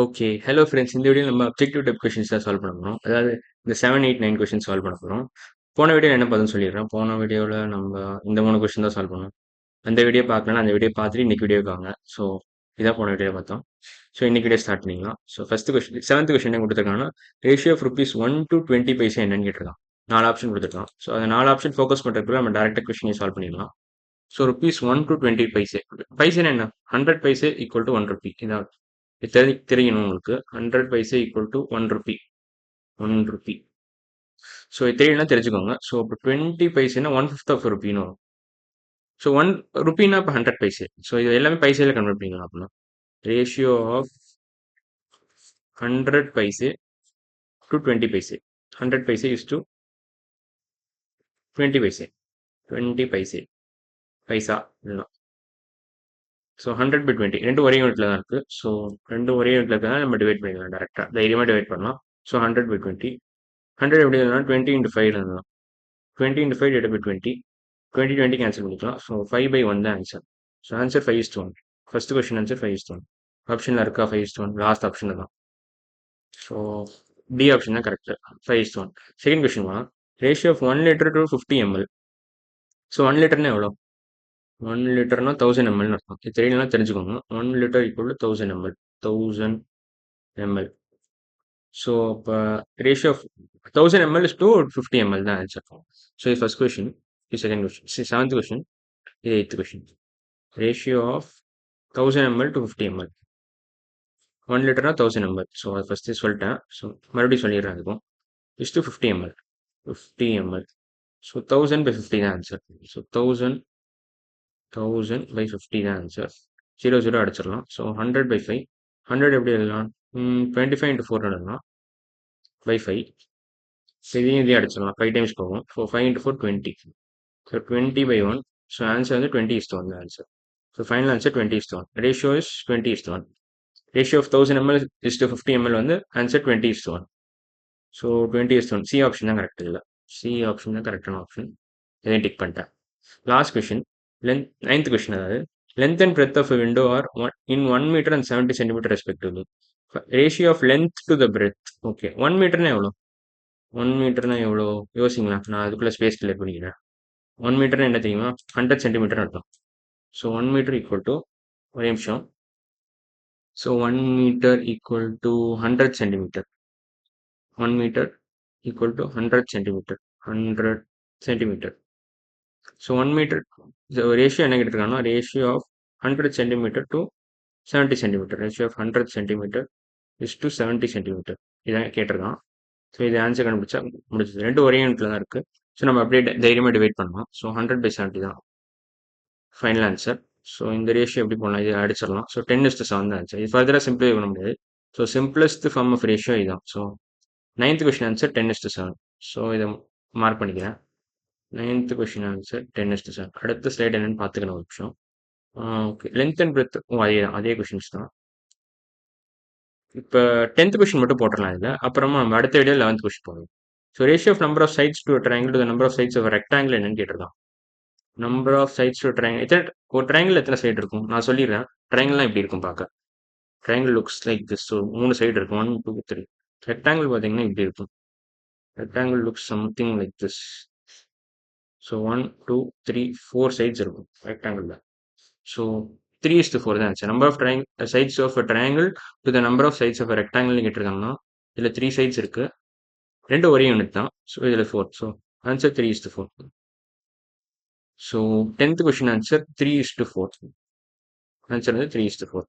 Okay. Hello friends. இந்த வீடியோல நம்ம அப்ஜெக்டிவ் டைப் கொஸ்டின்ஸ் தான் சால்வ் பண்ண போறோம். அதாவது இந்த 7, 8, 9 கொஸ்டின் சால்வ் பண்ண போறோம். போன வீடியோல என்ன பார்த்தோம்னு சொல்லிடுறேன். போன வீடியோல நம்ம இந்த 3 கொஸ்டின் தான் சால்வ் பண்ணோம். அந்த வீடியோ பார்க்கலன்னா அந்த வீடியோ பார்த்துட்டு இன்னைக்கு வீடியோ வாங்க. ஸோ இதான் போன வீடியோ பார்த்தோம். ஸோ இன்னைக்கு வீடியோ ஸ்டார்ட் பண்ணிக்கலாம். So first question 7th question என்ன கொடுத்துருக்காங்கன்னா, ரேஷியோ ஆஃப் ருபீஸ் 1 to 20 பைசா என்னன்னு கேட்டிருக்கான். 4 ஆப்ஷன் கொடுத்துருக்கான். ஸோ அந்த 4 ஆப்ஷன் ஃபோக்கஸ் பண்ணுறதுக்குள்ள நம்ம டேரக்டாக கொஸ்டினை சால்வ் பண்ணிடலாம். So rupees 1 to 20 paise. பைசேனா என்ன? 100 பைசே ஈக்குவல் டு 1 ருபி. இதான் தெரியணும் உங்களுக்கு. 100 paise equal to 1 rupee. 1 rupee. So இது தெரியலனா தெரிஞ்சுக்கோங்க. ஸோ இப்போ 20 பைசேனா 1/5 ஆஃப் ருபின்னு வரும். ஸோ 1 ருபினா இப்போ 100 பைசே. ஸோ இது எல்லாமே பைசேல கன்வெர்ட் பண்ணிக்கலாம் அப்படின்னா. Ratio of 100 paise to 20 paise. 100 paise is to 20 paise. 20 paise. Paisa இதுதான். ஸோ 100 பை 20 ரெண்டும் ஒரே யூனிட்ல தான் இருக்கு. ஸோ ரெண்டும் ஒரே யூனிட்ல இருக்கிறதால நம்ம டிவைட் பண்ணிக்கலாம் டேரக்டா. தைரியமா டிவைட் பண்ணலாம். So 100 by 20. 100 எப்படி எழுதலாம்? 20 into 5 எழுதலாம். 20 into 5 divided by 20. 20 20 கேன்சல் பண்ணிக்கலாம். ஸோ 5/1 தான் answer. So answer 5:1. First question answer 5:1. ஆப்ஷனில் இருக்கா 5:1? லாஸ்ட் ஆப்ஷனில் தான். ஸோ டி ஆப்ஷன் தான் கரெக்ட். 5:1. செகண்ட் கொஸ்டின் வா. Ratio of 1 litre to 50 ml. So 1 லிட்டர்னா எவ்வளோ? 1 லிட்டர்னா 1000 ml அர்த்தம். இது தெரியலனா தெரிஞ்சுக்கோங்க. 1 litre equal to 1000 ml. 1000 ml. So இப்போ ratio of 1000 ml is to 50 ml தான் ஆன்சர். ஸோ இது ஃபர்ஸ்ட் கொஸ்டின். இது செகண்ட் கொஸ்டின். Seventh question. இது eighth question. Ratio of 1000 ml to 50 ml. 1 லிட்டர்னா 1000 ml. ஸோ அது ஃபஸ்ட்டு சொல்லிட்டேன். ஸோ மறுபடியும் சொல்லிடுறேன் அதுக்கும். Is to 50 ml. 50 ml. So 1000 by 50 தான் ஆன்சர். ஸோ 1000 by 50 தான் ஆன்சர். 0 0 அடிச்சிடலாம். So 100 by 5. 100 எப்படி எழுதலாம்? 25 into 4 எழுதலாம். by 5. ஸோ இதையும் அடிச்சிடலாம். 5 டைம்ஸ் போகும். So 5 into 4 20. So 20/1. So answer வந்து 20:1 தான் answer. So final answer 20:1. Ratio is 20:1. Ratio of 1000 ml is to 50 ml வந்து ஆன்சர் 20:1. ஸோ 20:1. சி ஆப்ஷன் தான் கரெக்ட் இல்லை. சி ஆப்ஷன் தான் கரெக்டான ஆப்ஷன். இதையும் டிக் பண்ணிட்டேன். Last question. Ninth question. அதாவது length and breadth of window are in 1 metre and 70 centimetre respectively. Ratio of length to the breadth. Okay 1 மீட்டர்னா எவ்வளோ? 1 மீட்டர்னா எவ்வளோ யோசிங்களா. நான் அதுக்குள்ள ஸ்பேஸ் கிளியர் பண்ணிக்கிறேன். 1 மீட்டர்னா என்ன தெரியுமா? 100 சென்டிமீட்டர் அர்த்தம். ஸோ 1 மீட்டர் ஈக்குவல் டு ஒரே நிமிஷம். So 1 metre equal to 100 centimetre. 1 metre equal to 100 centimetre. 100 centimetre. So 1 metre ratio என்ன கேட்டிருக்காங்கன்னா, ratio of 100 centimetre to 70 centimetre. Ratio of 100 centimetre is to 70 centimetre. இதான் கேட்டிருக்கான். ஸோ இது ஆன்சர் கண்டுபிடிச்சா முடிச்சது. ரெண்டு ஒரே யூனிட்ல தான் இருக்கு. ஸோ நம்ம அப்படியே தைரியமாக டிவைட் பண்ணலாம். ஸோ 100 by 70 தான் ஃபைனல் ஆன்சர். ஸோ இந்த ரேஷியோ எப்படி போடலாம்? இது அடிச்சிடலாம். ஸோ 10:7 தான் ஆன்சர். இது ஃபர்தராக சிம்பிளை பண்ண முடியாது. So simplest form of ratio இதுதான். So 9th question answer 10:7. So இதை மார்க் பண்ணிக்கிறேன். 9th question answer 10:7. அடுத்த ஸ்லைட் என்னன்னு பார்த்துக்கணும் ஒரு நிமிஷம். ஓகே லென்த் அண்ட் பிரெத் அதே தான், அதே கொஸ்டின்ஸ் தான். இப்போ 10th கொஸ்டின் மட்டும் போட்டுடலாம் இதில். அப்புறமா நம்ம அடுத்த வீடியோ 11th கொஸ்டின் போகணும். So ratio of number of sides to triangle to the number of sides of rectangle என்னன்னு கேட்டிருக்கான். Number of sides to triangle. எத்தனை ஒரு ட்ரையாங்கிள் எத்தனை சைடு இருக்கும் நான் சொல்லிடுறேன். ட்ரையாங்கிள்லாம் எப்படி இருக்கும் பார்க்க. Triangle looks like this. So 3 side இருக்கும். 1 2 3. ரெக்டாங்கிள் பார்த்தீங்கன்னா இப்படி இருக்கும். Rectangle looks something like this. So 1 2 3 4 sides இருக்கும் ரெக்டாங்கிளில். ஸோ 3:4 தான் ஆச்சு. Number of sides of triangle to the number of sides of ரெக்டாங்கிள்னு கேட்டிருக்காங்கன்னா இதில் 3 சைட்ஸ் இருக்கு. ரெண்டு ஒரே யூனிட் தான். ஸோ இதில் 4. So answer 3:4. So 10th question answer 3:4. Answer வந்து 3:4.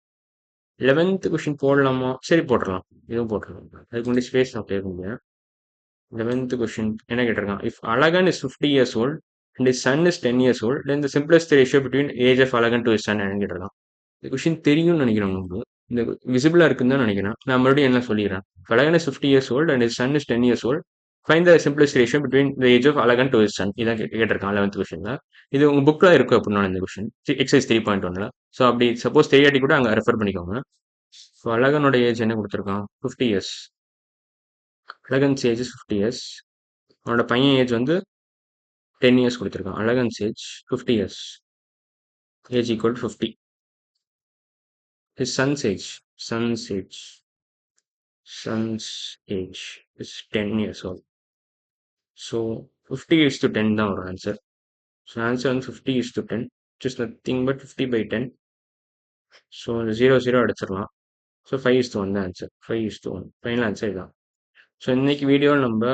11th கொஸ்டின் போடலாமா? சரி போட்டுடலாம். இதுவும் போட்டுடலாம். அதுக்கு முன்னாடி ஸ்பேஸ் நான் கேட்க முடியாது. 11th கொஸ்டின் என்ன கேட்டிருக்கான்? If Azhagan is 50 years old and his son is 10 years old, then the simplest ratio between age of Azhagan to his son என்னன்னு கேட்டிருக்கான். இந்த கொஸ்டின் தெரியும்னு நினைக்கிறேன் உங்களுக்கு. இந்த விசிபிளா இருக்குன்னு தான் நினைக்கிறேன். நான் மறுபடியும் என்ன சொல்லிடுறேன். அழகன் is 50 years old and his son is 10 years old. Find the simplest ratio between the age of Azhagan to his son. இதான் கேட்டிருக்கான் 11th கொஸ்டின்ல. இது உங்க புக்ல இருக்கு அப்படின்னு இந்த கொஸ்டின் எக்ஸைஸ் 3.1ல. ஸோ அப்படி சப்போஸ் தெரியாட்டி கூட அங்கே ரெஃபர் பண்ணிக்கோங்க. ஸோ அழகனோட ஏஜ் என்ன கொடுத்துருக்கான்? 50 years. அழகன்ஸ் age 50 years. அவனோட பையன் ஏஜ் வந்து 10 years கொடுத்துருக்கான். Azhagan's age 50 years. Age equal to 50. His son's age. Son's age. son's age is 10 years old. So 50:10 தான் வரும் ஆன்சர். ஸோ ஆன்சர் வந்து 50:10, which is nothing but 50/10. So 0 அடிச்சிடலாம். ஸோ 5:1 தான் ஆன்சர். 5:1 ஃபைனல் ஆன்சர் இதான். ஸோ இன்னைக்கு வீடியோவில் நம்ம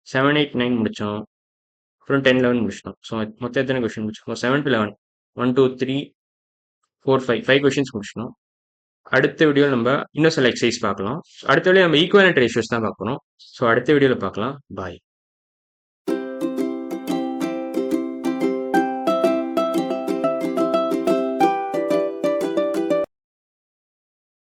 7, 8, 9 முடித்தோம். அப்புறம் 10, 11 முடிச்சிட்டோம். ஸோ மொத்தம் எத்தனை கொஸ்டின் முடிச்சிருக்கோம்? 7 to 11, 1, 2, 3, 4, 5 கொஸ்டின்ஸ் முடிச்சிட்டோம். அடுத்த வீடியோவில் நம்ம இன்னும் சில எக்ஸசைஸ் பார்க்கலாம். அடுத்த வீடியோ நம்ம ஈக்குவலன்ட் ரேஷியோஸ் தான் பார்க்கணும். ஸோ அடுத்த வீடியோவில் பார்க்கலாம். பாய்.